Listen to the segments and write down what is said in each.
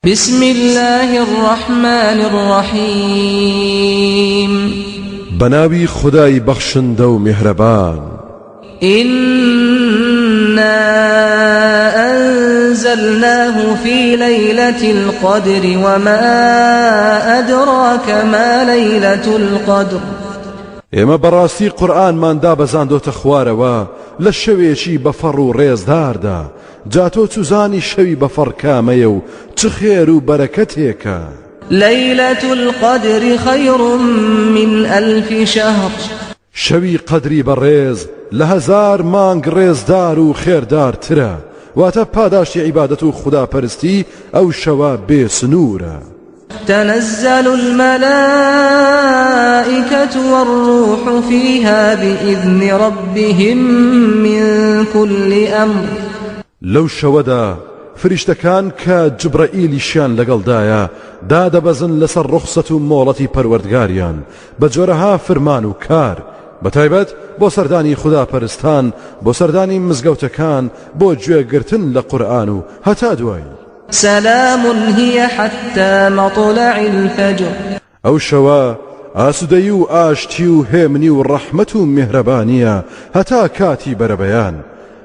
بسم الله الرحمن الرحيم بناوي خداي بخشند و مهربان إنا أنزلناه في ليلة القدر وما أدراك ما ليلة القدر اما براستي قرآن من دابزاندو تخواروا لشويشي بفر ريزدار دا جاتو تزاني شوي بفر كاميو تخيرو بركتيكا ليلة القدر خير من 1000 شهر شوي قدري بالريز لهزار مانگ ريزدار و خيردار ترى واتا پاداشتی عبادتو خدا پرستی او شوا بسنورا تنزل الملائكة والروح فيها بإذن ربهم من كل أمر لو شودا فرشتكان كجبرائيليشان لقلدايا دادا بزن لسر رخصة مولتي پروردگاريان بجورها فرمان و كار بتايبت بو سرداني خدا پرستان بو سرداني مزگوتكان بو جوگرتن لقرآن هتا دوائي سلام هي حتى مطلع الفجر او شوا آسوديو آشتيو هيمنيو رحمتو مهربانيا هتا كاتي بربيان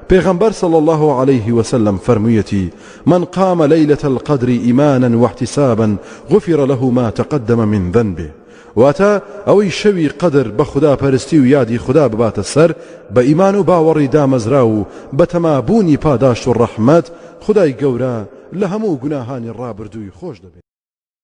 پیغمبر صلى الله عليه وسلم فرميتي من قام ليلة القدر إيمانا واحتسابا غفر له ما تقدم من ذنبه واتا اوي شوي قدر بخدا پرستي و يادي خدا ببات السر بإيمان و باوري دامزراو بتمابوني پاداش و الرحمت خداي قورا لهمو گناهاني الرابردوي خوش دبي